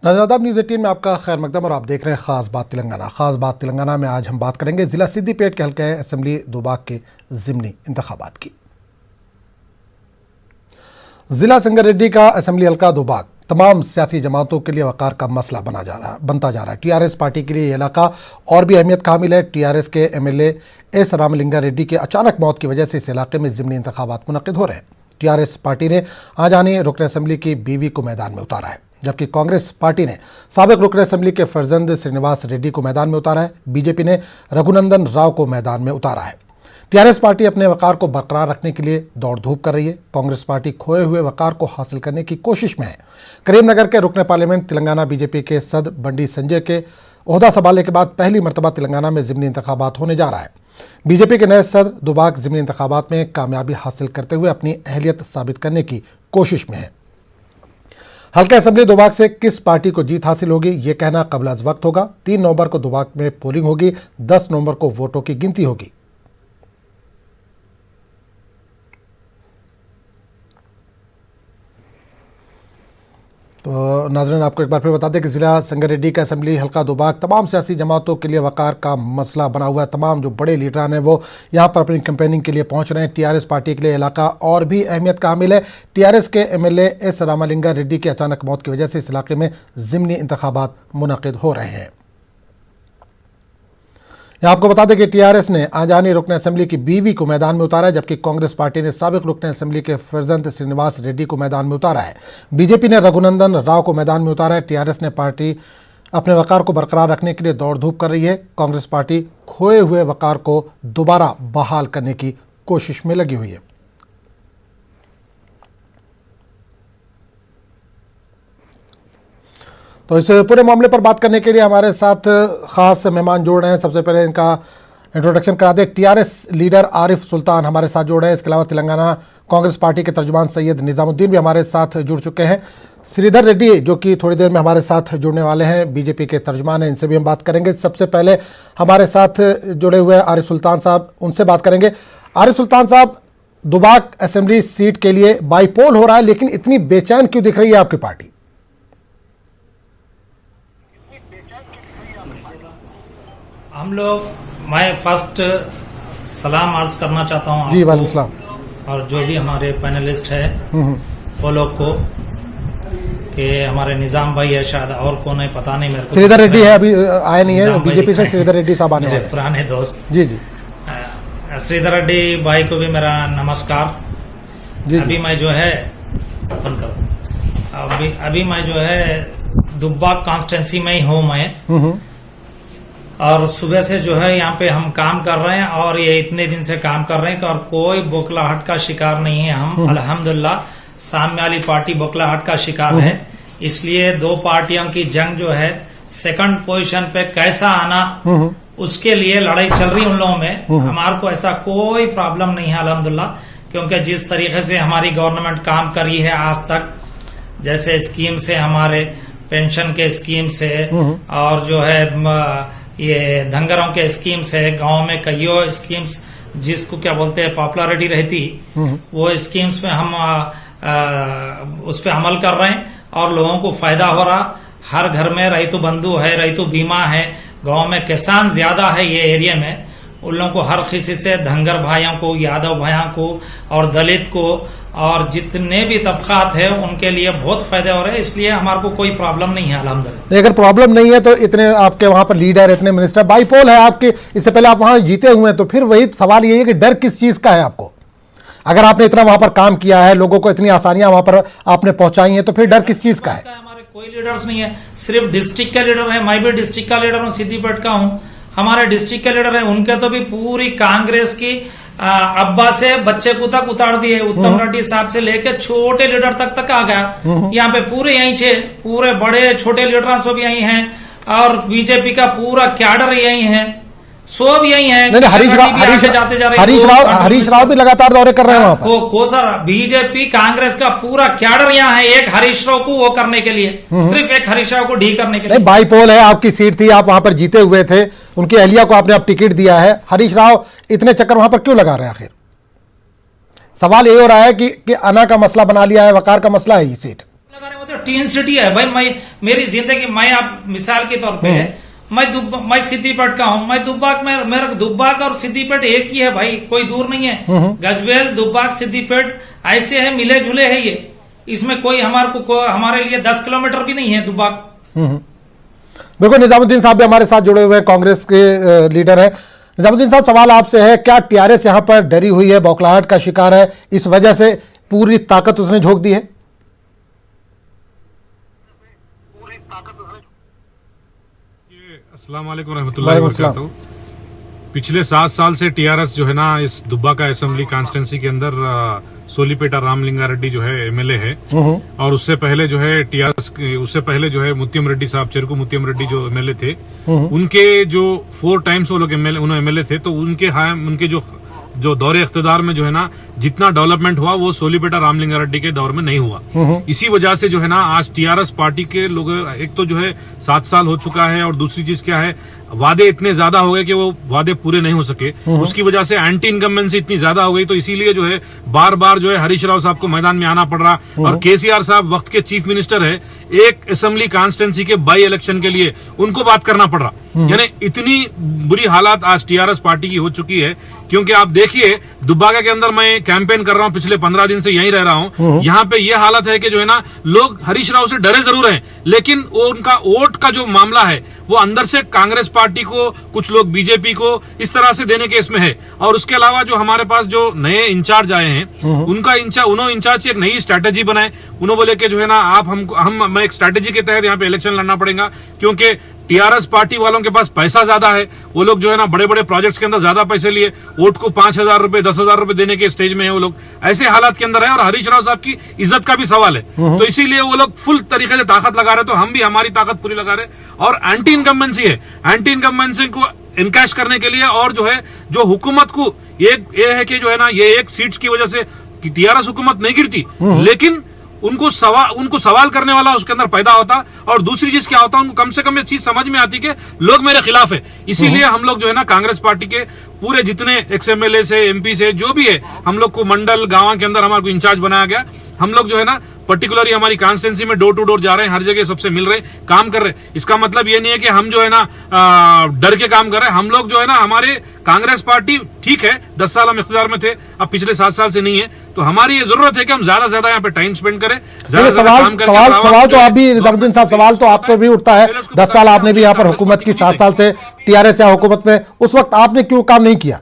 नाज़रीन न्यूज़ 18 में आपका खैर मकदम और आप देख रहे हैं खास बात तेलंगाना। खास बात तेलंगाना में आज हम बात करेंगे ज़िला सिद्दीपेट के हल्के असेंबली दोबाक के ज़िमनी इंतखाबात की। ज़िला संगारेड्डी का असेंबली हल्का दोबाक तमाम सियासी जमातों के लिए वक़ार का मसला बनता जा रहा है। टीआरएस पार्टी के लिए ये इलाका और भी अहमियत का हामिल है। टीआरएस के एमएलए एस रामलिंगा रेड्डी के अचानक मौत की वजह से इस इलाके में ज़िमनी इंतखाबात मुनक़िद हो रहे हैं। टीआरएस पार्टी ने आज आने रुकन असेंबली की बीवी को मैदान में उतारा है, जबकि कांग्रेस पार्टी ने साबिक रुकन असेंबली के फर्जंद श्रीनिवास रेड्डी को मैदान में उतारा है। बीजेपी ने रघुनंदन राव को मैदान में उतारा है। टीआरएस पार्टी अपने वक़ार को बरकरार रखने के लिए दौड़ धूप कर रही है। कांग्रेस पार्टी खोए हुए वक़ार को हासिल करने की कोशिश में है। करीमनगर के रुकन पार्लियामेंट तेलंगाना बीजेपी के सद बंडी संजय के ओहदा संभालने के बाद पहली मरतबा तेलंगाना में ज़िमनी इंतखाबात होने जा रहा है। बीजेपी के नए सदर दोबाक ज़िमनी इंतखाबात में कामयाबी हासिल करते हुए अपनी अहलियत साबित करने की कोशिश में है। हल्का असेंबली दोबाक से किस पार्टी को जीत हासिल होगी ये कहना कबल अज़ वक्त होगा। 3 नवंबर को दोबाक में पोलिंग होगी, 10 नवंबर को वोटों की गिनती होगी। तो नाज़रीन आपको एक बार फिर बता दें कि ज़िला संगारेड्डी का असेंबली हल्का दोबाक तमाम सियासी जमातों के लिए वक़ार का मसला बना हुआ है। तमाम जो बड़े लीडरान हैं वो यहाँ पर अपनी कैंपेनिंग के लिए पहुँच रहे हैं। टीआरएस पार्टी के लिए इलाका और भी अहमियत का हामिल है। टीआरएस के एमएलए एस रामलिंगा रेड्डी की अचानक मौत की वजह से इस इलाके में ज़िमनी इंतखाबात मुनक़िद हो रहे हैं। यहाँ आपको बता दें कि टीआरएस ने आज आने रुकन असेंबली की बीवी को मैदान में उतारा है, जबकि कांग्रेस पार्टी ने साबिक रुकन असेंबली के फर्जंद श्रीनिवास रेड्डी को मैदान में उतारा है। बीजेपी ने रघुनंदन राव को मैदान में उतारा है। टीआरएस ने पार्टी अपने वक़ार को बरकरार रखने के लिए दौड़ धूप कर रही है। कांग्रेस पार्टी खोए हुए वक़ार को दोबारा बहाल करने की कोशिश में लगी हुई है। तो इस पूरे मामले पर बात करने के लिए हमारे साथ खास मेहमान जोड़ रहे हैं। सबसे पहले इनका इंट्रोडक्शन करा दें। टीआरएस लीडर आरिफ सुल्तान हमारे साथ जोड़ रहे हैं। इसके अलावा तेलंगाना कांग्रेस पार्टी के तर्जुमान सैयद निज़ामुद्दीन भी हमारे साथ जुड़ चुके हैं। श्रीधर रेड्डी जो कि थोड़ी देर में हमारे साथ जुड़ने वाले हैं, बीजेपी के तर्जुमान हैं, इनसे भी हम बात करेंगे। सबसे पहले हमारे साथ जुड़े हुए आरिफ सुल्तान साहब, उनसे बात करेंगे। आरिफ सुल्तान साहब, दोबाक असेंबली सीट के लिए बाईपोल हो रहा है, लेकिन इतनी बेचैन क्यों दिख रही है आपकी पार्टी? हम लोग, मैं फर्स्ट सलाम अर्ज करना चाहता हूँ जी, वालेकुम सलाम, और जो भी हमारे पैनलिस्ट है वो लोग को, कि हमारे निजाम भाई है, शायद और कौन है पता नहीं मेरे को। श्रीधर रेड्डी है, अभी आए नहीं है बीजेपी से। श्रीधर रेड्डी साहब आने वाले, पुराने दोस्त। जी जी। श्रीधर रेड्डी भाई को भी मेरा नमस्कार जी। अभी मैं जो है अभी मैं जो है दुब्बाक कॉन्स्टिट्यूंसी में ही हूँ मैं, और सुबह से जो है यहाँ पे हम काम कर रहे हैं, और ये इतने दिन से काम कर रहे हैं और कोई बौखलाहट का शिकार नहीं है हम। अल्हम्दुलिल्लाह सामने वाली पार्टी बौखलाहट का शिकार है, इसलिए दो पार्टियों की जंग जो है सेकंड पोजीशन पे कैसा आना, उसके लिए लड़ाई चल रही उन लोगों में। हमारे को ऐसा कोई प्रॉब्लम नहीं है अल्हम्दुलिल्लाह, क्योंकि जिस तरीके से हमारी गवर्नमेंट काम करी है आज तक, जैसे स्कीम से, हमारे पेंशन के स्कीम से, और जो है ये धंगरों के स्कीम से, गांव में कईयों स्कीम्स जिसको क्या बोलते हैं पॉपुलरिटी रहती, वो स्कीम्स में हम उस पर अमल कर रहे हैं और लोगों को फायदा हो रहा। हर घर में रैतु बंधु है, रैतु बीमा है, गांव में किसान ज्यादा है ये एरिया में, उन लोगों को हर किसी से, धंगर भाइयों को, यादव भाइयों को और दलित को और जितने भी तबकात है उनके लिए बहुत फायदे हो रहे हैं, इसलिए हमारे को कोई प्रॉब्लम नहीं है अल्हम्दुलिल्लाह। अगर प्रॉब्लम नहीं है तो इतने आपके वहां पर लीडर, इतने मिनिस्टर, बाईपोल है आपके, इससे पहले आप वहां जीते हुए हैं, तो फिर वही सवाल यही है कि डर किस चीज का है आपको? अगर आपने इतना वहां पर काम किया है, लोगों को इतनी आसानियां वहां पर आपने पहुंचाई हैं, तो फिर डर किस चीज का है? हमारे कोई लीडर्स नहीं है, सिर्फ डिस्ट्रिक्ट का लीडर है। मैं भी डिस्ट्रिक्ट का लीडर हूँ, सिद्दीपेट का हूँ। हमारे डिस्ट्रिक्ट के लीडर है, उनके तो भी पूरी कांग्रेस की अब्बा से बच्चे को तक उतार दिए, उत्तम रेड्डी साहब से लेके छोटे लीडर तक आ गया। यहाँ पे पूरे यहीं से पूरे बड़े छोटे लीडर सब यही हैं, और बीजेपी का पूरा कैडर यही है, सब यही है। हरीश राव भी लगातार दौरे कर रहे हैं वहाँ पर। को सर, बीजेपी कांग्रेस का पूरा कैडर यहाँ है, एक हरीश राव को वो करने के लिए, सिर्फ एक हरीश राव को ढी करने के लिए। बाईपोल है, आपकी सीट थी, आप वहां पर जीते हुए थे, उनकी अहलिया को आपने अब टिकट दिया है। हरीश राव इतने चक्कर वहां पर क्यों लगा रहे हैं? आखिर सवाल ये हो रहा है कि अना का मसला बना लिया है, वकार का मसला है ये सीट। बता रहे हो तो टीन सिटी है भाई। मेरी जिंदगी, मैं आप मिसाल के तौर पे मैं सिद्दीपेट का हूँ। मैं दुब्बाक में, मेरा दुब्बाक और सिद्दीपेट एक ही है भाई, कोई दूर नहीं है। गजवेल, दुब्बाक, सिद्दीपेट ऐसे है, मिले जुले है ये। इसमें कोई हमारे लिए 10 किलोमीटर भी नहीं है दुब्बाक। बिल्कुल। निजामुद्दीन साहब भी हमारे साथ जुड़े हुए हैं, कांग्रेस के लीडर हैं। निजामुद्दीन साहब, सवाल आपसे है, क्या टीआरएस यहां पर डरी हुई है, बौखलाहट का शिकार है, इस वजह से पूरी ताकत उसने झोंक दी है? अस्सलाम वालेकुम रहमतुल्लाहि व बरकातहू। पिछले 7 साल से टीआरएस जो है ना, इस दुब्बाका असेंबली कॉन्स्टिट्यूंसी के अंदर सोलीपेटा रामलिंगा रेड्डी जो है एमएलए है, और उससे पहले जो है टीआरएस, उससे पहले जो है मुत्तियम रेड्डी साहब, चेरकू मुत्तियम रेड्डी जो एमएलए थे, उनके जो 4 टाइम्स वो लोग एमएलए थे, तो उनके जो दौरे इख्तिदार में जो है ना जितना डेवलपमेंट हुआ वो सोलीपेटा रामलिंगा रेड्डी के दौर में नहीं हुआ। इसी वजह से जो है ना आज टीआरएस पार्टी के लोग, एक तो जो है 7 साल हो चुका है, और दूसरी चीज क्या है, वादे इतने ज्यादा हो गए कि वो वादे पूरे नहीं हो सके। उसकी वजह से एंटी इनकम्बेंसी इतनी ज्यादा हो गई, तो इसीलिए जो है बार बार जो है हरीश राव साहब को मैदान में आना पड़ रहा। और केसीआर साहब वक्त के चीफ मिनिस्टर है, एक असेंबली कॉन्स्टिट्यूंसी के बाई इलेक्शन के लिए उनको बात करना पड़ रहा। यानी इतनी बुरी हालात आज टीआरएस पार्टी की हो चुकी है। क्योंकि आप देखिए, दुब्बाका के अंदर मैं कैंपेन कर रहा हूं, पिछले 15 दिन से यहीं रह रहा हूं। यहाँ पे ये हालत है कि जो है ना, लोग हरीश राव से डरे जरूर हैं, लेकिन वो उनका वोट का जो मामला है वो अंदर से कांग्रेस पार्टी को, कुछ लोग बीजेपी को इस तरह से देने के इसमें है। और उसके अलावा जो हमारे पास जो नए इंचार्ज आए हैं, उन्होंने इंचार्ज एक नई स्ट्रैटेजी बनाए। उन्होंने बोले कि जो है ना, आप हम एक स्ट्रैटेजी के तहत यहाँ पे इलेक्शन लड़ना पड़ेगा, क्योंकि टीआरएस पार्टी वालों के पास पैसा ज्यादा है। वो लोग जो है ना बड़े बड़े प्रोजेक्ट्स के अंदर ज्यादा पैसे लिए, वोट को 5,000 रुपए 10,000 रुपए देने के स्टेज में है वो लोग। ऐसे हालात के अंदर है, और हरीश राव साहब की इज्जत का भी सवाल है, तो इसीलिए वो लोग फुल तरीके से ताकत लगा रहे, तो हम भी हमारी ताकत पूरी लगा रहे। और एंटी इनकम्बेंसी है, एंटी इनकम्बेंसी को इनकैश करने के लिए, और जो है जो हुकूमत को ये है कि जो है ना, ये एक सीट्स की वजह से टीआरएस हुकूमत नहीं गिरती, लेकिन उनको सवाल करने वाला उसके अंदर पैदा होता। और दूसरी चीज क्या होता, उनको कम से कम ये चीज समझ में आती कि लोग मेरे खिलाफ है। इसीलिए हम लोग जो है ना, कांग्रेस पार्टी के पूरे जितने एक्सएमएलए से, एमपी से, जो भी है, हम लोग को मंडल गांव के अंदर हमारे को इंचार्ज बनाया गया। हम लोग जो है ना पर्टिकुलरली हमारी कॉन्स्टिट्यूंसी में डोर टू डोर जा रहे हैं, हर जगह सबसे मिल रहे हैं, काम कर रहे हैं। इसका मतलब ये नहीं है कि हम जो है ना डर के काम कर रहे हैं। हम लोग जो है ना, हमारे कांग्रेस पार्टी ठीक है, 10 साल हम इख्तियार में थे, अब पिछले 7 साल से नहीं है, तो हमारी ये जरूरत है कि हम ज्यादा से ज्यादा यहाँ पे टाइम स्पेंड करें। सवाल तो आप भी, निजामुद्दीन साहब, सवाल तो आप पर भी उठता है। 10 साल आपने भी यहाँ पर हुकूमत की, 7 साल से टीआरएस या हुकूमत में, उस वक्त आपने क्यों काम नहीं किया?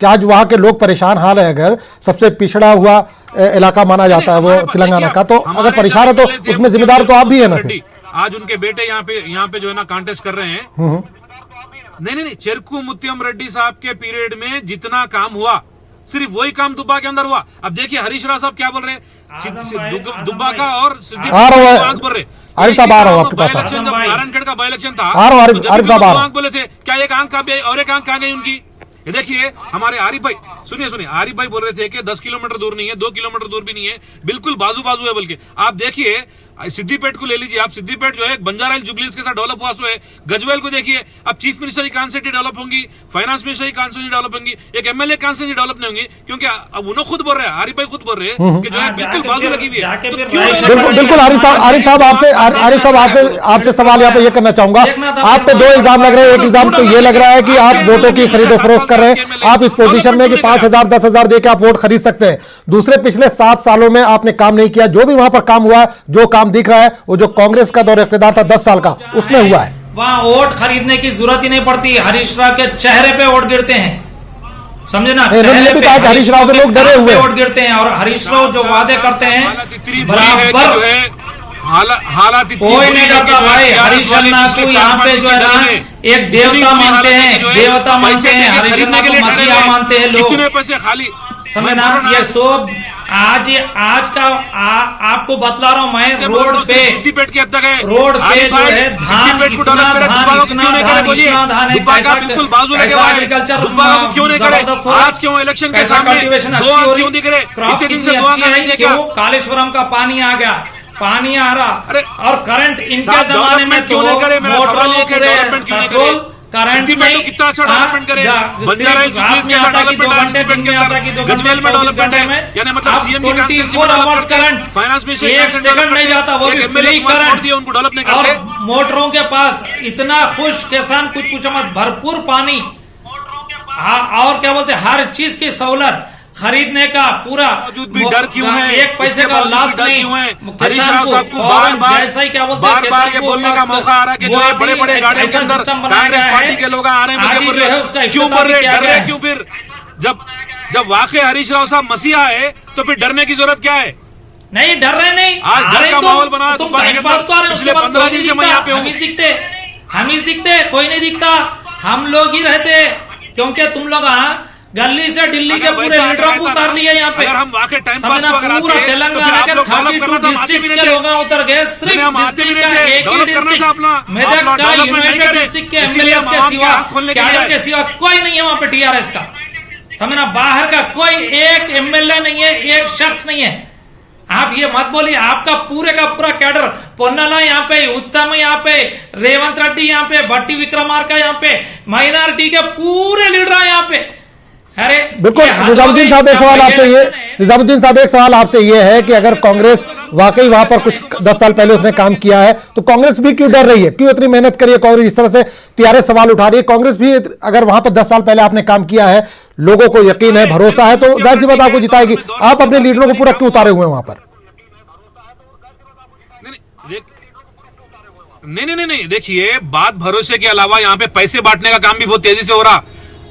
कि आज वहां के लोग परेशान हाल है, अगर सबसे पिछड़ा हुआ इलाका माना जाता है वो तेलंगाना का, तो अगर परेशान है तो उसमें जिम्मेदार तो आप भी है ना। आज उनके बेटे यहाँ पे जो है ना कॉन्टेस्ट कर रहे हैं। नहीं, चेरकू मुत्तियम रेड्डी साहब के पीरियड में जितना काम हुआ, सिर्फ वही काम दुब्बा के अंदर हुआ। अब देखिए हरीश राव साहब क्या बोल रहे हैं, दुब्बाका और सिद्दीपेट बोल रहे। आरिफ साहब आ रहा हूँ आपके पास। जब नारायणगढ़ का बाई इलेक्शन था, आरिफ साहब आंख बोले थे, क्या एक आंख और एक आंख कहाँ गई उनकी? ये देखिए हमारे आरिफ भाई, सुनिए आरिफ भाई बोल रहे थे कि 10 किलोमीटर दूर नहीं है, 2 किलोमीटर दूर भी नहीं है, बिल्कुल बाजू है। बल्कि आप देखिए सिद्दीपेट को ले लीजिए आप, सिद्दीपेट जो है बंजारा हिल्स जुबली हिल्स के साथ डेवलप हुआ सो है। गजवेल को देखिए, अब चीफ मिनिस्टर की कॉन्स्टिट्यूंसी डेवलप होंगी, फाइनेंस मिनिस्टर की कॉन्स्टिट्यूंसी डेवलप होंगी, एक एमएलए कॉन्स्टिट्यूंसी डेवलप नहीं होंगी, क्योंकि अब उन्होंने खुद बोल रहे हैं, आरिफ भाई खुद बोल रहे हैं कि जो है बिल्कुल बाजू लगी हुई है। बिल्कुल आरिफ साहब आपसे सवाल यहाँ पे ये करना चाहूंगा। आप पे 2 इल्जाम लग रहे हैं। एक इल्जाम तो ये लग रहा है कि आप वोटों की खरीदो फरोख्त कर रहे हैं, आप इस पोजीशन में कि 5,000 10,000 देकर आप वोट खरीद सकते हैं। दूसरे, पिछले 7 सालों में आपने काम नहीं किया। जो भी वहां पर काम हुआ, जो काम दिख रहा है, वो जो कांग्रेस का दौर इख्तियार था 10 साल का, उसमें हुआ है। वहां वोट खरीदने की जरूरत ही नहीं पड़ती, हरीश राव के चेहरे पे वोट गिरते हैं, समझे ना। इन्होंने भी कहा कि हरीश राव से लोग डरे हुए वोट गिरते हैं, और हरीश राव जो वादे करते हैं बराबर हालात कोई नहीं करता भाई। हरीश अन्ना को यहाँ पे जो है ना एक देवता मानते हैं, हरीश अन्ना को मसीहा मानते हैं लोग। कितने पैसे खाली समझ ना, ये सब आज का आपको बतला रहा हूँ मैं। रोड पे सिद्दीपेट के तक है, रोड पे जो है धान, इतना बिल्कुल बाजू लगे हुए हैं। दुब्बाका को क्यों नहीं करे? आज क्यों इलेक्शन के सामने क्यों दिख रहे? इतने दिन से दुआ नहीं देखा। कालेश्वरम का पानी आ गया, पानी आ रहा, और करंट इनके जमाने में क्यों नहीं करे? मेरा सवाल ये कि डेवलपमेंट क्यों नहीं करे? करंट सिद्दीपेट कितना अच्छा डेवलपमेंट करे, बंजारा हिल्स के साथ डेवलपमेंट है, गजवेल में डेवलपमेंट है, यानी मतलब सीएम की कांस्टिट्यूंसी में डेवलप करंट, फाइनेंस में एक सेकंड नहीं जाता, वो भी फ्री करंट, उनको डेवलप नहीं करते। मोटरों के पास इतना खुश किसान कुछ पूछो मत, भरपूर पानी, और क्या बोलते हर चीज की सहूलत, खरीदने का पूरा बावजूद भी डर क्यों है, एक पैसे का लॉस नहीं। हरीश राव साहब को बार ये बोलने का मौका आ रहा है कि जो है बड़े बड़े गाड़ियों के अंदर कांग्रेस पार्टी के लोग आ रहे हैं, मुझे बोल रहे क्यों मर रहे, क्यों? फिर जब वाकई हरीश राव साहब मसीहा है तो फिर डरने की जरूरत क्या है? नहीं डर रहे, नहीं आज डर का माहौल बना है। पिछले 15 दिन से मैं यहाँ पे हूँ, हम दिखते, कोई नहीं दिखता, हम लोग ही रहते, क्योंकि तुम लोग गली से दिल्ली के पूरे लीडरों को उतार लिया यहाँ पे। अगर हम वाकई टाइम पास को अगर आते पूरा तेलंगाना के 32 डिस्ट्रिक्ट्स के लोग उतर गए, सिर्फ डिस्ट्रिक्ट का एक ही डिस्ट्रिक्ट मेदक का यूनाइटेड डिस्ट्रिक्ट के एमएलए के सिवा, कैडर के सिवा कोई नहीं है वहाँ पे टीआरएस का, समझना, बाहर का कोई एक एमएलए नहीं है, एक शख्स नहीं है। आप ये मत बोलिए, आपका पूरे का पूरा कैडर, पोन्नला यहाँ पे, उत्तम यहाँ पे, रेवंत रेड्डी यहाँ पे, भट्टी विक्रमार्का यहाँ पे, माइनॉरिटी के पूरे लीडर यहाँ पे। अरे बिल्कुल निजामुद्दीन साहब, एक सवाल आपसे ये, निजामुद्दीन साहब एक सवाल आपसे ये है कि अगर कांग्रेस वाकई वहां पर कुछ 10 साल पहले उसने काम किया है तो कांग्रेस भी क्यों डर रही है, क्यों इतनी मेहनत करी है कांग्रेस, इस तरह से टीआरएस सवाल उठा रही है, कांग्रेस भी अगर वहां पर 10 साल पहले आपने काम किया है, लोगों को यकीन है, भरोसा है, तो जाहिर सी बात आपको जिताएगी। आप अपने लीडरों को पूरा क्यों उतारे हुए हैं वहां पर? नहीं, देखिए बात भरोसे के अलावा यहाँ पे पैसे बांटने का काम भी बहुत तेजी से हो रहा।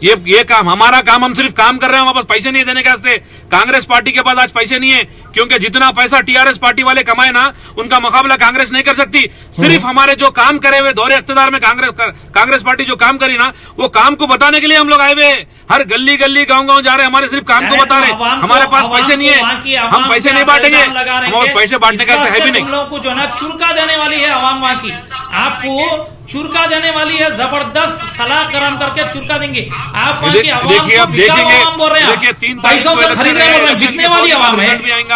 ये काम, हमारा काम, हम सिर्फ काम कर रहे हैं, हमारे पास पैसे नहीं देने के वास्ते। कांग्रेस पार्टी के पास आज पैसे नहीं है, क्योंकि जितना पैसा टीआरएस पार्टी वाले कमाए ना, उनका मुकाबला कांग्रेस नहीं कर सकती। सिर्फ हमारे जो काम करे हुए दौरे इख्तियार में कांग्रेस पार्टी जो काम करी ना, वो काम को बताने के लिए हम लोग आए हुए, हर गली गली गांव जा रहे, हमारे सिर्फ काम को बता रहे। हमारे पास पैसे नहीं है, हम पैसे नहीं बांटेंगे, हमारे पैसे बांटने का है भी नहीं। लोगों को जो है ना चुरका देने वाली है आवाम वहां की, आपको चुरका देने वाली है, जबरदस्त सलाह करम करके चुरका देंगे आप। देखिए अब देखेंगे, देखिए 3 पैसों से खरीदने वाले जितने वाली आवाम है,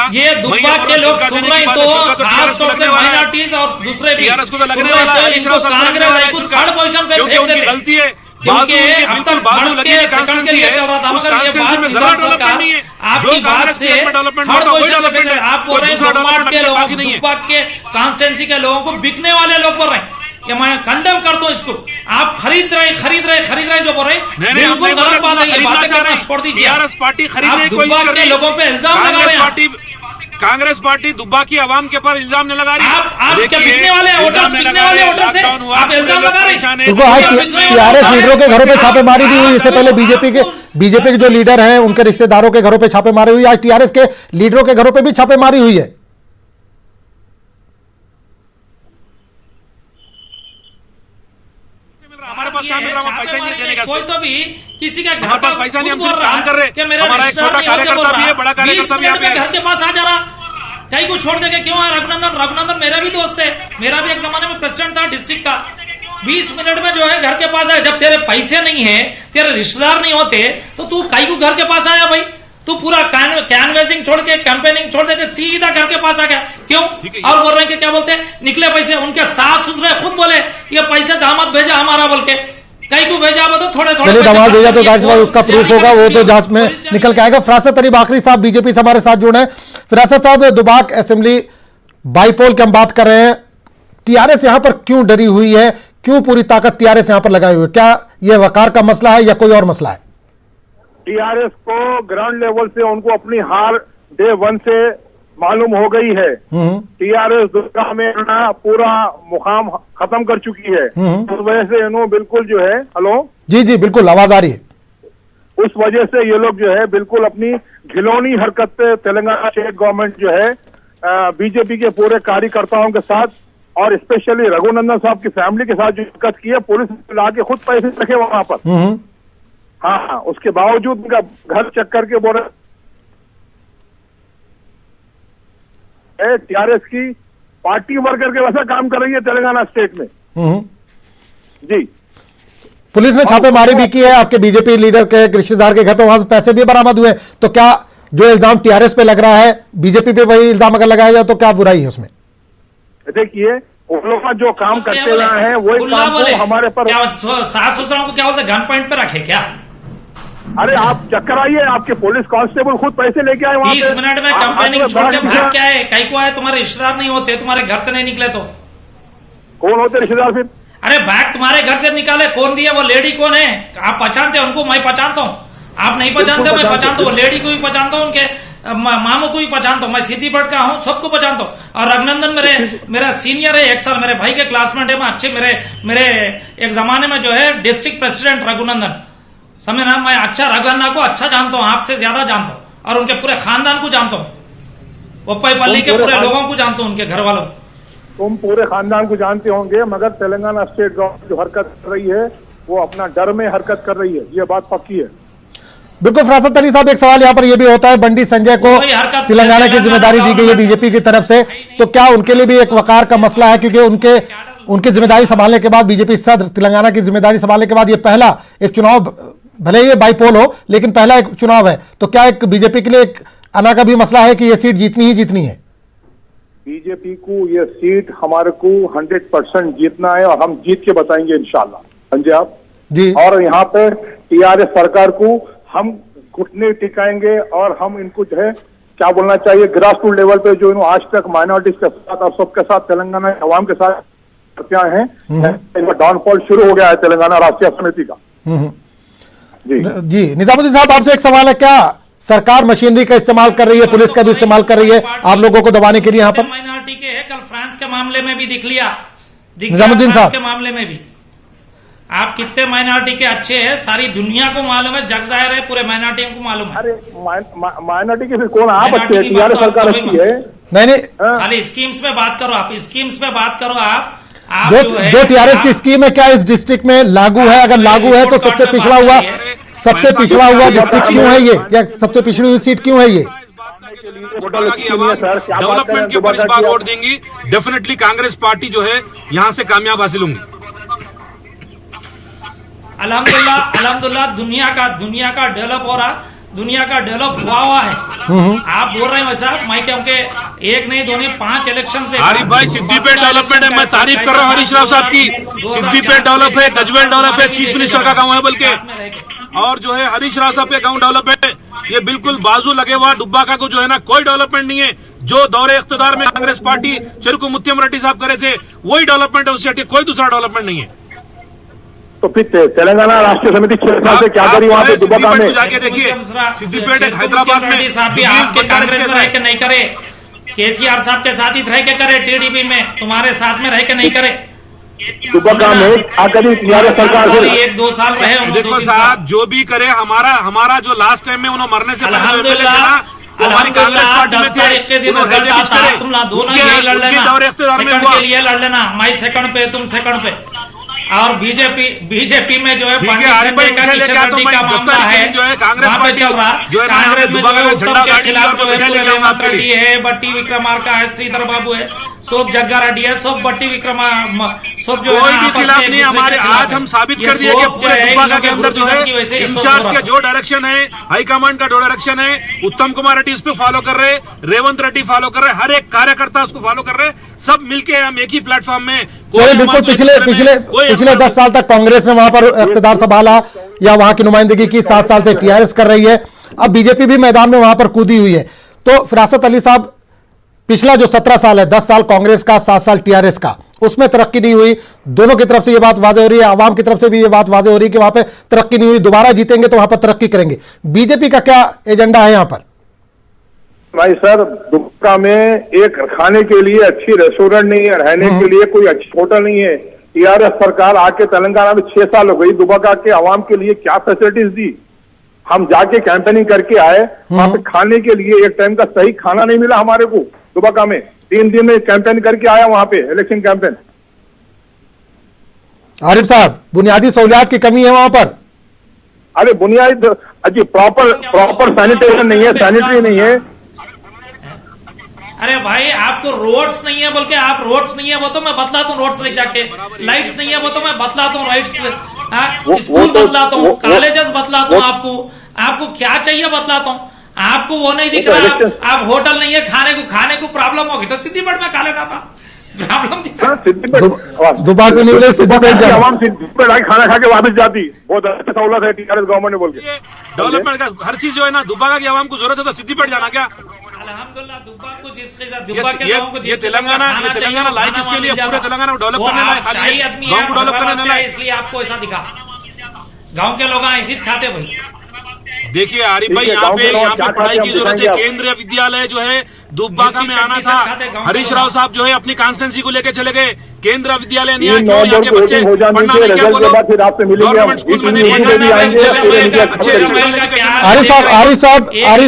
ये दुब्बा के लोग सुन रहे हैं, तो खास तौर से माइनॉरिटीज और दूसरे भी कांग्रेस को थर्ड पोजीशन पे क्योंकि उनकी गलती है, बिल्कुल बाजू लगी है, कांस्टिट्यूंसी है, उस कांस्टिट्यूंसी में जरा डेवलपमेंट नहीं है। आपकी बात से थर्ड पोजीशन पे आप बोल रहे हैं दुब्बा के कांस्टिट्यूंसी के लोगों को बिकने वाले लोग बोल रहे हैं कि मैं कंडेम करता हूं इसको। आप खरीद रहे जो बोल रहे हैं, बिल्कुल गलत बात है, ये बातें करना छोड़ दीजिए। टीआरएस पार्टी खरीदने कोई के लोगों पे इल्जाम लगा रहे हैं, कांग्रेस पार्टी दुब्बा की आवाम के ऊपर इल्जाम नहीं लगा रही। आप क्या बिकने वाले वोटर्स, बिकने वाले वोटर्स से आप इल्जाम लगा रहे हैं। टीआरएस लीडरों के घरों पे छापेमारी भी हुई, इससे पहले बीजेपी के जो लीडर हैं उनके रिश्तेदारों के घरों पे छापेमारी हुई, आज टीआरएस के लीडरों के घरों पे भी छापेमारी हुई है। हमारे पास काम मिल रहा है, पैसा नहीं देने का, कोई तो भी किसी का हमारे पास पैसा नहीं, हम सिर्फ काम कर रहे हैं। हमारा एक छोटा कार्यकर्ता भी है, बड़ा कार्यकर्ता भी यहाँ पे घर के पास आ जा रहा, कहीं को छोड़ देंगे क्यों? रघुनंदन मेरा भी दोस्त है, मेरा भी एक जमाने में प्रेसिडेंट था डिस्ट्रिक्ट का। 20 मिनट में जो है घर के पास आया। जब तेरे पैसे नहीं है, तेरे रिश्तेदार नहीं होते, तो तू कहीं को घर के पास आया भाई? तू पूरा कैनवेसिंग छोड़ के, कैंपेनिंग छोड़ देके सीधा घर के पास आ गया, क्यों? और बोल रहे हैं कि क्या बोलते हैं, निकले पैसे। उनके सास ससुर खुद बोले ये पैसे दामाद भेजा हमारा बोल के, कहीं को भेजा तो थोड़े दामाद भेजा तो जाहिर सी बात उसका प्रूफ होगा, वो तो जांच में निकल के आएगा। फिरासत अली बाकरी साहब बीजेपी से हमारे साथ जुड़े हैं। फिरासत साहब, दुबाक असेंबली बाईपोल की हम बात कर रहे हैं, टीआरएस यहां पर क्यों डरी हुई है, क्यों पूरी ताकत टीआरएस यहां पर लगाई हुई है? क्या यह वकार का मसला है या कोई और मसला है? टीआरएस को ग्राउंड लेवल से उनको अपनी हार डे 1 से मालूम हो गई है। टीआरएस दुर्गा में पूरा मुकाम खत्म कर चुकी है, उस वजह से इन्होंने बिल्कुल जो है, हेलो जी बिल्कुल आवाज आ रही है, उस वजह से ये लोग जो है बिल्कुल अपनी घिनौनी हरकत तेलंगाना स्टेट गवर्नमेंट जो है बीजेपी के पूरे कार्यकर्ताओं के साथ और स्पेशली रघुनंदन साहब की फैमिली के साथ जो हरकत की है, पुलिस लाके खुद पैसे रखे वहां पर। हाँ, उसके बावजूद उनका घर चेक करके बोल रहे टीआरएस की पार्टी वर्कर के वैसा काम कर रही है तेलंगाना स्टेट में। जी, पुलिस ने छापेमारी भी की है आपके बीजेपी लीडर के रिश्तेदार के घर पे, वहां से पैसे भी बरामद हुए। तो क्या जो इल्जाम टीआरएस पे लग रहा है, बीजेपी पे वही इल्जाम अगर लगाया जाए तो क्या बुराई है उसमें? देखिए, उन लोग जो काम करते रहे हैं वही काम को हमारे पर। क्या सास ससुराल को क्या बोलते, गन पॉइंट पे रखे क्या? अरे आप चक्कर आइए, आपके पुलिस कांस्टेबल खुद पैसे लेके आए वहां 20 मिनट में कंप्लेनिंग छोड़ के भाग के आए। कहीं को आए? तुम्हारे रिश्तेदार नहीं होते, तुम्हारे घर से नहीं निकले तो कौन होते रिश्तेदार फिर? अरे बैग तुम्हारे घर से निकाले, कौन दिया? वो लेडी कौन है? आप पहचानते हो उनको? मैं पहचानता हूँ, आप नहीं पहचानते हो, मैं पहचानता हूँ। लेडी को भी पहचानता हूँ, उनके मामू को भी पहचानता हूँ, मैं सिद्दीपेट का हूँ, सबको पहचानता हूँ। और रघुनंदन मेरा सीनियर है, एक साल मेरे भाई के क्लासमेट है, मैं अच्छे मेरे एक जमाने में जो है डिस्ट्रिक्ट प्रेसिडेंट रघुनंदन, समझे ना? मैं अच्छा रघुनंदन को अच्छा जानता हूँ, आपसे ज्यादा जानता हूँ, और उनके पूरे खानदान को जानता हूँ, पप्पई के पूरे लोगों को जानता हूँ, उनके घर वालों को। तुम पूरे खानदान को जानते होंगे, मगर तेलंगाना स्टेट गवर्नमेंट जो हरकत कर रही है वो अपना डर में हरकत कर रही है, ये बात पक्की है। बिल्कुल। फरासत अली साहब, एक सवाल यहाँ पर यह भी होता है, बंडी संजय को तेलंगाना की जिम्मेदारी दी गई है बीजेपी की तरफ से, तो क्या उनके लिए भी एक वकार का मसला है? क्योंकि उनकी जिम्मेदारी संभालने के बाद, बीजेपी सदर तेलंगाना की जिम्मेदारी संभालने के बाद, ये पहला एक चुनाव, भले ये बाईपोल हो लेकिन पहला एक चुनाव है, तो क्या एक बीजेपी के लिए एक अना का भी मसला है कि ये सीट जीतनी ही जीतनी है? बीजेपी को ये सीट हमारे को 100% जीतना है और हम जीत के बताएंगे इंशाल्लाह, समझे आप जी। और यहाँ पे टीआरएस सरकार को हम घुटने टिकाएंगे और हम इनको जो है क्या बोलना चाहिए, ग्रास रूट लेवल पे जो आज तक माइनॉरिटीज के साथ और सबके साथ तेलंगाना अवाम के साथ करते आए हैं, डाउनफॉल शुरू हो गया है तेलंगाना राष्ट्रीय समिति का। जी निजामुद्दीन साहब, आपसे एक सवाल है, क्या सरकार मशीनरी का इस्तेमाल कर रही है, पुलिस का भी इस्तेमाल कर रही है आप लोगों को दबाने के लिए? यहाँ पर माइनॉरिटी के है, कल फ्रांस के मामले में भी दिख लिया निजामुद्दीन साहब के मामले में भी आप कितने माइनॉरिटी के अच्छे हैं, सारी दुनिया को मालूम है, जग जाहिर है, पूरे माइनॉरिटियों को मालूम है। अरे माइनॉरिटी के फिर कौन आप अच्छे हैं? टीआरएस सरकार अच्छी है। नहीं, खाली स्कीम्स में बात करो आप, स्कीम्स में बात करो आप। जो टीआरएस की स्कीम है क्या इस डिस्ट्रिक्ट में लागू है? अगर लागू है तो सबसे पिछड़ा हुआ डिस्ट्रिक्ट क्यों है ये, या सबसे पिछड़ी हुई सीट क्यों है ये? डेवलपमेंट के ऊपर इस बार वोट देंगी, डेफिनेटली कांग्रेस पार्टी जो है यहाँ से कामयाब हासिल होंगी। अल्हम्दुलिल्लाह दुनिया का डेवलप हो रहा, दुनिया का डेवलप हुआ है। आप बोल रहे हैं वैसा, मैं क्योंकि एक नहीं दो नहीं 5 इलेक्शंस देखा। हरी भाई सिद्दीपेट डेवलपमेंट है, मैं तारीफ कर रहा हूँ हरीश राव साहब की। सिद्दीपेट डेवलप है, गजवेल डेवलप है, चीफ मिनिस्टर का गाँव है बल्कि, और जो है हरीश राव साहब के गाँव डेवलप है। ये बिल्कुल बाजू लगे हुआ दुब्बाका को जो है ना कोई डेवलपमेंट नहीं है। जो दौरे इख्तिदार में कांग्रेस पार्टी चेरुकू मुत्तम रेड्डी साहब करे थे वही डेवलपमेंट है, उससे कोई दूसरा डेवलपमेंट नहीं है। तो फिर तेलंगाना राष्ट्रीय समिति 6 साल से क्या करी वहाँ पे दुब्बाका में? जाके देखिए, सिद्दीपेट हैदराबाद में कांग्रेस में रह के नहीं करे, केसीआर साहब के साथ ही रह के करे, टीडीपी में तुम्हारे साथ में रह के नहीं करे। दुब्बाका में आकर टीआरएस सरकार से 1-2 साल रहे। देखो साहब, जो भी करे, हमारा जो लास्ट टाइम में उन्होंने मरने से पहले हमारी कांग्रेस पार्टी में थे, लड़ लेना, मैं सेकंड पे तुम सेकंड पे। और बीजेपी में जो है का मामला है, जो है कांग्रेस पार्टी चल रहा, जो है कांग्रेस में उत्तम के खिलाफ जो है रेवंत रेड्डी है, बट्टी विक्रमार्का है, श्रीधर बाबू है, सब जग्गा रेड्डी है, सब बट्टी विक्रमा, सब जो कोई भी खिलाफ नहीं हमारे। आज हम साबित कर दिए कि पूरे दुब्बाका के अंदर जो है इंचार्ज के जो डायरेक्शन है, हाईकमांड का जो डायरेक्शन है, उत्तम कुमार रेड्डी इस पे फॉलो कर रहे, रेवंत रेड्डी फॉलो कर रहे, हर एक कार्यकर्ता उसको फॉलो कर रहे, सब मिलके हम एक ही प्लेटफॉर्म में। बिल्कुल पिछले 10 साल तक कांग्रेस ने वहां पर इख्तिदार संभाला या वहां की नुमाइंदगी की, 7 साल से टीआरएस कर रही है, अब बीजेपी भी मैदान में वहां पर कूदी हुई है। तो फरासत अली साहब, पिछला जो 17 साल है, 10 साल कांग्रेस का, 7 साल टीआरएस का, उसमें तरक्की नहीं हुई। दोनों की तरफ से ये बात वाज़ेह हो रही है, आवाम की तरफ से भी ये बात वाज़ेह हो रही है कि वहां पर तरक्की नहीं हुई। दोबारा जीतेंगे तो वहां पर तरक्की करेंगे। बीजेपी का क्या एजेंडा है यहां पर? भाई सर, दुब्बाका में एक खाने के लिए अच्छी रेस्टोरेंट नहीं है, रहने के लिए कोई अच्छी होटल नहीं है। टीआरएस सरकार आके तेलंगाना में 6 साल हो गई, दुब्बाका के आवाम के लिए क्या फैसिलिटीज दी? हम जाके कैंपेनिंग करके आए, वहां पे खाने के लिए एक टाइम का सही खाना नहीं मिला हमारे को दुब्बाका में। 3 दिन में कैंपेन करके आया वहां पे, इलेक्शन कैंपेन। आरिफ साहब, बुनियादी सहूलियात की कमी है वहां पर। अरे बुनियादी अजी प्रॉपर सैनिटेशन नहीं है, सैनिटरी नहीं है। अरे भाई, आपको रोड्स नहीं है, बल्कि आप रोड्स नहीं है वो तो मैं बतलाता हूँ, रोड्स लेके जाके। लाइट्स नहीं है वो तो मैं बतलाता हूँ, लाइट्स। स्कूल बतलाता हूँ, कॉलेजेस बतलाता हूँ, आपको क्या चाहिए बतलाता हूँ। आपको वो नहीं दिख रहा, आप होटल नहीं है, खाने को प्रॉब्लम होगी तो सिद्दीपेट में खा लेना था। प्रॉब्लम दुबाक में नहीं मिले, सिद्दीपेट जाना। आवाम सिद्दीपेट आके खाना खा के वापस जाती, बहुत अच्छा सहूलत है टीआरएस गवर्नमेंट ने बोल के। डेवलपमेंट का हर चीज जो है ना, दुब्बाका की आवाम को जरूरत है तो सिद्दीपेट जाना क्या? अल्हम्दुलिल्लाह दुब्बा को जिसके साथ ये तेलंगाना लायक इसके लिए, पूरे तेलंगाना को डेवलप करने लायक, खाली गाँव को डेवलप करने लायक, इसलिए आपको ऐसा दिखा। गांव के लोग ऐसी खाते भाई। देखिए आरिफ भाई, यहाँ पे पढ़ाई की जरूरत है। केंद्रीय विद्यालय जो है दुब्बाका में आना था, हरीश राव साहब जो है अपनी कॉन्स्टिट्यूंसी को लेकर चले गए। केंद्रीय विद्यालय नहीं आया, क्यों? यहाँ के बच्चे पढ़ना नहीं क्या? बोलो, गवर्नमेंट स्कूल में नहीं आरिफ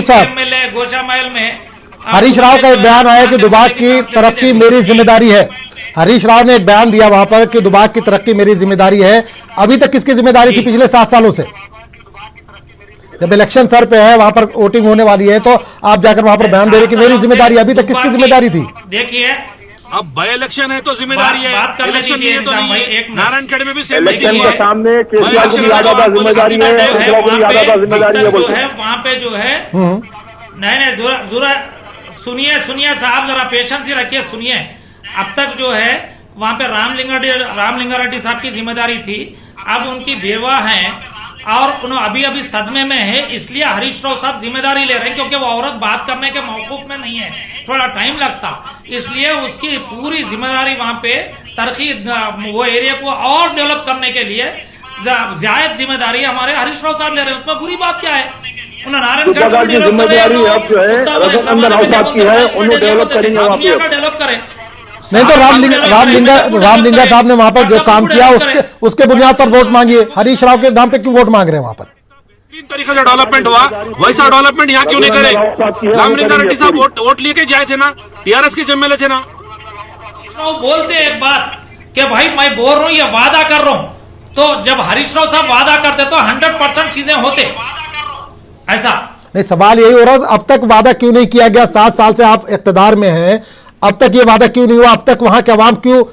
साहब, गोशा महल में हरीश राव का एक बयान आया कि दुबाक की तरक्की मेरी जिम्मेदारी है। हरीश राव ने एक बयान दिया वहां पर कि दुबाक की तरक्की मेरी जिम्मेदारी है। अभी तक किसकी जिम्मेदारी थी पिछले 7 सालों से? जब इलेक्शन सर पे है, वहां पर वोटिंग होने वाली है, तो आप जाकर वहां पर बयान दे रहे कि मेरी जिम्मेदारी। अभी तक किसकी जिम्मेदारी थी? देखिए अब बाई इलेक्शन है तो जिम्मेदारी है, इलेक्शन नहीं है तो नहीं है। नारायणखेड़ में भी सेम इलेक्शन के सामने केजरीवाल को भी ज्यादा जिम्मेदारी है, जिम्मेदारी है बोलते हैं। वहाँ पे जो है नहीं जरा सुनिए साहब, जरा पेशेंस ही रखिए, सुनिए। अब तक जो है वहाँ पे रामलिंगा रेड्डी साहब की जिम्मेदारी थी, अब उनकी बेवा है और उन्होंने अभी सदमे में है, इसलिए हरीश राव साहब जिम्मेदारी ले रहे हैं, क्योंकि वो औरत बात करने के मौकूफ में नहीं है, थोड़ा टाइम लगता, इसलिए उसकी पूरी जिम्मेदारी वहाँ पे तरक्की वो एरिया को और डेवलप करने के लिए जायद जिम्मेदारी हमारे हरीश राव साहब ले रहे हैं। उसमें बुरी बात क्या है? उन्होंने नारायणगढ़ की जिम्मेदारी अब जो है रघुनंदन राव साहब की है, उन्हें डेवलप करेंगे, डेवलप करें। नहीं तो रामलिंगा साहब ने वहां पर जो काम किया उसके बुनियाद पर वोट मांगिए। हरीश राव के नाम पे क्यों वोट मांग रहे हैं वहां पर? तीन तरीके से डेवलपमेंट हुआ, वैसा डेवलपमेंट यहाँ क्यों नहीं करे? रामलिंगा रेड्डी साहब वोट लेके जाए थे ना, टीआरएस के एमएलए थे ना। बोलते एक बात कि भाई मैं बोल रहा हूँ, ये वादा कर रहा हूँ, तो जब हरीश राव साहब वादा करते तो 100% चीजें होते। ऐसा नहीं, सवाल यही हो रहा है अब तक वादा क्यों नहीं किया गया? 7 साल से आप इख्तिदार में हैं, अब तक ये वादा क्यों नहीं हुआ? अब तक वहां के अवाम क्यों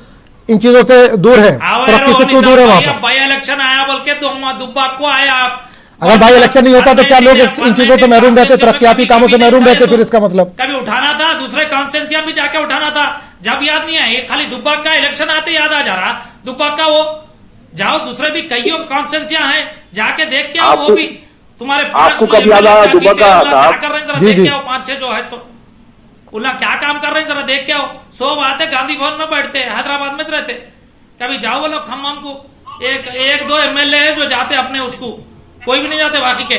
इन चीजों से दूर है, तरक्की से क्यों दूर है वहां पर? बाई इलेक्शन आया बोल के तो दुब्बा को आया आप। अगर बाई इलेक्शन नहीं होता तो क्या लोग इन चीजों से महरूम रहते, तरक्याती कामों से महरूम रहते? फिर इसका मतलब कभी उठाना था, दूसरे कॉन्स्टिट्यूंसियां भी जाके उठाना था, जब याद नहीं है। खाली दुब्बा का इलेक्शन आते याद आ जा रहा। दुब्बा का वो जाओ, दूसरे भी कई कॉन्स्टिट्यूंसियां हैं, जाके देख के आओ। वो भी तुम्हारे आपको कब याद आया दुब्बा का? जी जी, 5-6 जो है सो उन्हें क्या काम कर रहे हैं जरा देख के आओ। 100 बात है, गांधी भवन में बैठते, हैदराबाद में रहते। कभी जाओ बोलो खम्मम को, एक दो एमएलए है जो जाते अपने, उसको कोई भी नहीं जाते बाकी के।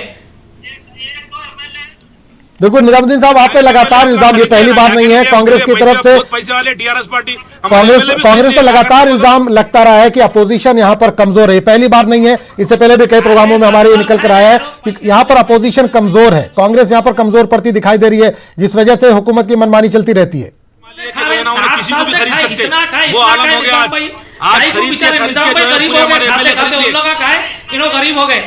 बिल्कुल निजामुद्दीन साहब, आप पे लगातार इल्जाम, ये पहली बार नहीं है कांग्रेस की तरफ से, पैसे वाले टीआरएस पार्टी, कांग्रेस पे लगातार इल्जाम लगता रहा है कि अपोजिशन यहां पर कमजोर है। पहली बार नहीं है, इससे पहले भी कई प्रोग्रामों में हमारे ये निकल कर आया है कि यहां पर अपोजिशन कमजोर है, कांग्रेस यहां पर कमजोर पड़ती दिखाई दे रही है, जिस वजह से हुकूमत की मनमानी चलती रहती है। किसी को भी खरीद सकते, वो आलम हो गया। आज खरीद के गरीब हो गए, खाते खाते उन लोग का खाए, इन्हों गरीब हो गए।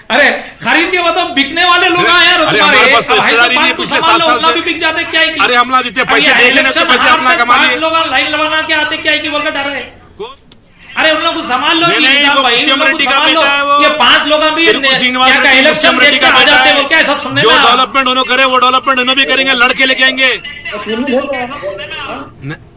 अरे खरीद के मतलब बिकने वाले लोग आए यार तुम्हारे, भी बिक जाते क्या है? अरे हमला जितने पैसे पैसे अपना कमा लिए, लोग लाइन लगाना के आते क्या है कि बोलकर डर रहे। अरे उन लोग को संभाल लो, ये 5 लोग भी इलेक्शन देख के आ जाते हो क्या? ऐसा सुनने जो डेवलपमेंट उन्होंने करे वो डेवलपमेंट उन्होंने भी करेंगे, लड़के लेके आएंगे।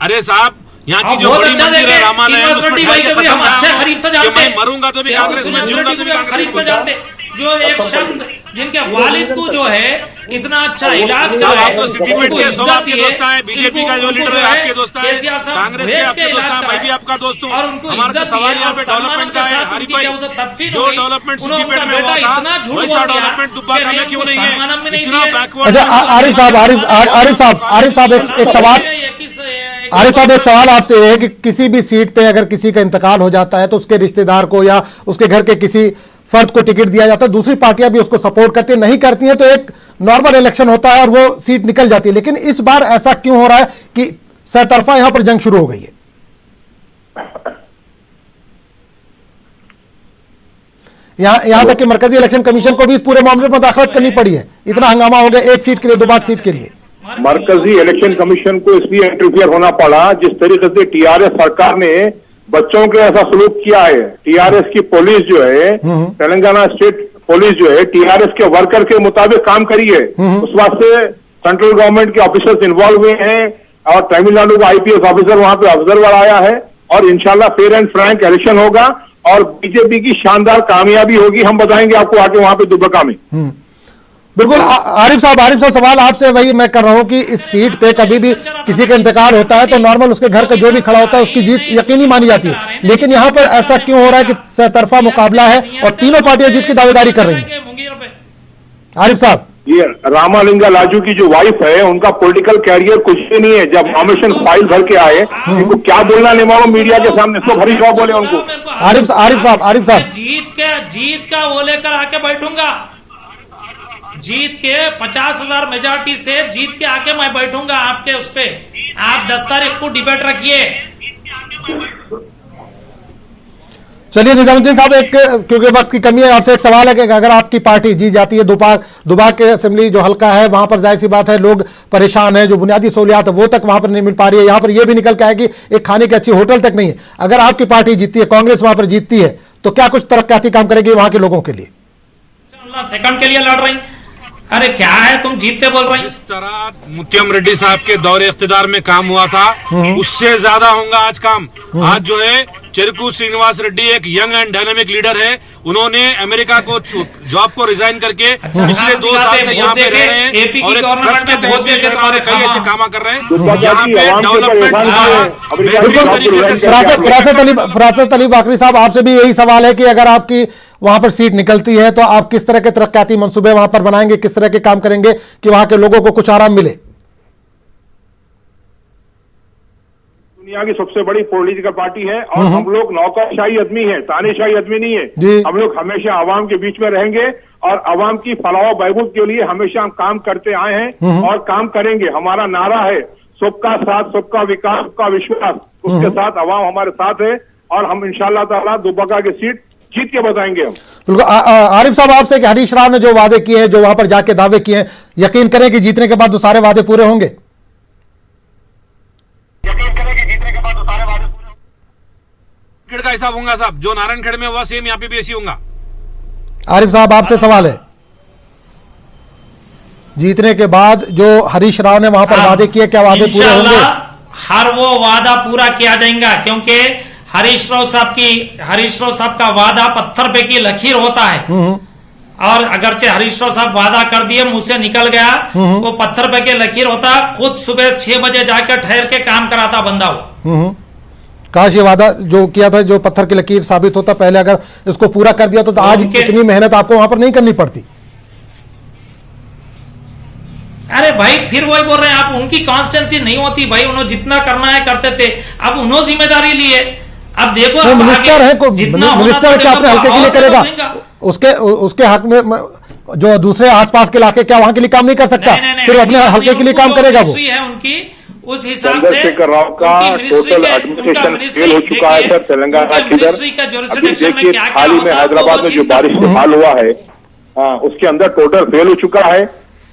अरे साहब, यहाँ की जो बड़ी मंदिर है रामालय, हम अच्छे खरीद से जाते, मरूंगा तो भी कांग्रेस में, जीऊंगा तो भी खरीद से जाते। जो एक शख्स जिनके वालिद को जो है इतना अच्छा इलाज साहब, आप तो सिद्दीपेट के सब आपके दोस्त हैं, बीजेपी का जो लीडर है आपके दोस्त हैं, कांग्रेस के आपके दोस्त हैं, मैं भी आपका दोस्त हूँ। हमारा तो सवाल यहाँ पे डेवलपमेंट का है। हरी भाई, जो डेवलपमेंट सिद्दीपेट में हुआ था वैसा डेवलपमेंट दुब्बाका में क्यों नहीं है? इतना बैकवर्ड। आरिफ साहब एक सवाल आपसे है कि किसी भी सीट पे अगर किसी का इंतकाल हो जाता है तो उसके रिश्तेदार को या उसके घर के किसी फर्द को टिकट दिया जाता है, दूसरी पार्टियां भी उसको सपोर्ट करती है, नहीं करती हैं तो एक नॉर्मल इलेक्शन होता है और वो सीट निकल जाती है। लेकिन इस बार ऐसा क्यों हो रहा है कि सहतरफा यहां पर जंग शुरू हो गई है? यहां तक कि मरकजी इलेक्शन कमीशन को भी इस पूरे मामले में मुदाखलत करनी पड़ी है। इतना हंगामा हो गया एक सीट के लिए, दोबारा सीट के लिए। मरकजी इलेक्शन कमीशन को इसलिए इंटरफियर होना पड़ा, जिस तरीके से टीआरएस सरकार ने बच्चों के ऐसा सलूक किया है। टीआरएस की पुलिस जो है, तेलंगाना स्टेट पुलिस जो है, टीआरएस के वर्कर के मुताबिक काम करी है। उस वास्ते सेंट्रल गवर्नमेंट के ऑफिसर्स इन्वॉल्व हुए हैं और तमिलनाडु का आईपीएस ऑफिसर वहां पे ऑब्जर्वर आया है और इंशाल्लाह फेयर एंड फ्रैंक इलेक्शन होगा और बीजेपी की शानदार कामयाबी होगी। हम बताएंगे आपको आके वहां पे दुब्बका में। बिल्कुल। आरिफ साहब सवाल आपसे वही मैं कर रहा हूं कि इस सीट पे कभी भी किसी का इंतकाल होता है तो नॉर्मल उसके घर का जो भी खड़ा होता है उसकी जीत यकीनी मानी जाती है, लेकिन यहां पर ऐसा क्यों हो रहा है कि सहतरफा मुकाबला है और तीनों पार्टियां जीत की दावेदारी कर रही हैं? आरिफ साहब, ये रामालिंगा लाजू की जो वाइफ है उनका पॉलिटिकल कैरियर कुछ भी नहीं है। जब नॉमिनेशन फाइल भर के आए इनको क्या बोलना नहीं मालूम मीडिया के सामने, इसको हरीश राव बोले उनको। आरिफ साहब जीत का वो लेकर आके बैठूंगा, जीत के 50,000 मेजॉरिटी से जीत के आके मैं बैठूंगा आपके उस पे। आप 10 तारीख को डिबेट रखिए। चलिए निजामुद्दीन साहब, एक क्योंकि वक्त की कमी है, आपसे एक सवाल है कि अगर आपकी पार्टी जीत जाती है, दुबाक के असेंबली जो हल्का है वहां पर जाहिर सी बात है लोग परेशान है, जो बुनियादी सहूलियात है वो तक वहां पर नहीं मिल पा रही है, यहां पर यह भी निकल के आए कि एक खाने की अच्छी होटल तक नहीं है। अगर आपकी पार्टी जीतती है, कांग्रेस वहां पर जीतती है, तो क्या कुछ तरक्याती काम करेगी वहां के लोगों के लिए? सेकंड के लिए लड़ रही। अरे क्या है तुम जीतते बोल रही? जिस तरह मुत्यम रेड्डी साहब के दौरे इख्तिदार में काम हुआ था उससे ज्यादा होगा आज काम। आज जो है चेरुकू श्रीनिवास रेड्डी एक यंग एंड डायनेमिक लीडर है, उन्होंने अमेरिका को जॉब को रिजाइन करके पिछले 2 साल से यहाँ पे रह रहे हैं और एक ट्रस्ट के तहत भी हमारे कई ऐसे काम कर रहे हैं यहाँ पे डेवलपमेंट। फरासत अली बाकरी साहब, आपसे भी यही सवाल है कि अगर आपकी वहां पर सीट निकलती है तो आप किस तरह के तरक्याती मंसूबे वहां पर बनाएंगे, किस तरह के काम करेंगे कि वहां के लोगों को कुछ आराम मिले? दुनिया की सबसे बड़ी पॉलिटिकल पार्टी है और हम लोग नौकरशाही आदमी है, तानेशाही आदमी नहीं जी। है। हम लोग हमेशा आवाम के बीच में रहेंगे और आवाम की फलाह बहबूद के लिए हमेशा हम काम करते आए हैं और काम करेंगे। हमारा नारा है सबका साथ, सबका विकास, सबका विश्वास। उसके साथ आवाम हमारे साथ है और हम इंशाअल्लाह ताला दुब्बका की सीट जीत के बताएंगे हम। बिल्कुल। आरिफ साहब, आपसे कि हरीश राव ने जो वादे किए हैं, जो वहां पर जाके दावे किए हैं, यकीन करें कि जीतने के बाद वो सारे वादे पूरे होंगे? खेड़ का हिसाब होगा साहब, जो नारायणखेड़ में हुआ सेम यहाँ पे भी ऐसी होगा। आरिफ साहब, आपसे सवाल है, जीतने के बाद जो हरीश राव ने वहां पर वादे किए, क्या वादे पूरे होंगे? हर वो वादा पूरा किया जाएगा, क्योंकि हरीश राव साहब का वादा पत्थर पे की लकीर होता है और अगरचे हरीश राव साहब वादा कर दिए, मुंह से निकल गया, वो पत्थर पे की लकीर होता। खुद सुबह 6 बजे जाकर ठहर के काम कराता बंदा वो। काश ये वादा जो किया था, जो पत्थर की लकीर साबित होता, पहले अगर इसको पूरा कर दिया तो आज इतनी मेहनत आपको वहां पर नहीं करनी पड़ती। अरे भाई, फिर वही बोल रहे हैं आप, उनकी कॉन्स्टेंसी नहीं होती भाई, उन्होंने जितना करना है करते थे, अब उन्होंने जिम्मेदारी ली है। अब देखो मिनिस्टर है, मिनिस्टर क्या अपने हल्के के लिए करेगा? उसके हक में जो दूसरे आसपास के इलाके क्या वहां के लिए काम नहीं कर सकता? फिर अपने हल्के के लिए काम करेगा वो। है उनकी उस हिसाब से चंद्रशेखर राव का टोटल एडमिनिस्ट्रेशन फेल हो चुका है सर तेलंगाना की तरफ। अभी देखिए हाल ही में हैदराबाद में जो बारिश से हाल हुआ है उसके अंदर टोटल फेल हो चुका है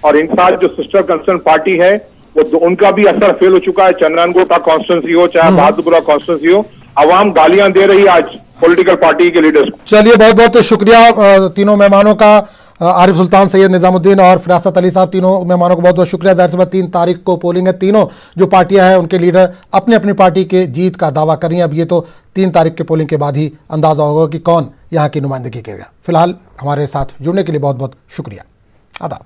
और इन साथ जो सिस्टर कंसर्न पार्टी है वो उनका भी असर फेल हो चुका है। चंद्रनगोटा कॉन्स्टिट्यूंसी हो चाहे बहादुरपुरा कॉन्स्टिट्यूंसी हो, आवाम गालियां दे रही है आज पॉलिटिकल पार्टी के लीडर्स को। चलिए, बहुत बहुत शुक्रिया तीनों मेहमानों का, आरिफ सुल्तान, सैयद निजामुद्दीन और फरासत अली साहब, तीनों मेहमानों को बहुत बहुत शुक्रिया। जाहिर सी बात 3 तारीख को पोलिंग है, तीनों जो पार्टियां हैं उनके लीडर अपनी अपनी पार्टी के जीत का दावा कर रही हैं। अब ये तो 3 तारीख के पोलिंग के बाद ही अंदाजा होगा कि कौन यहाँ की नुमाइंदगी करेगा। फिलहाल हमारे साथ जुड़ने के लिए बहुत बहुत शुक्रिया। आदाब।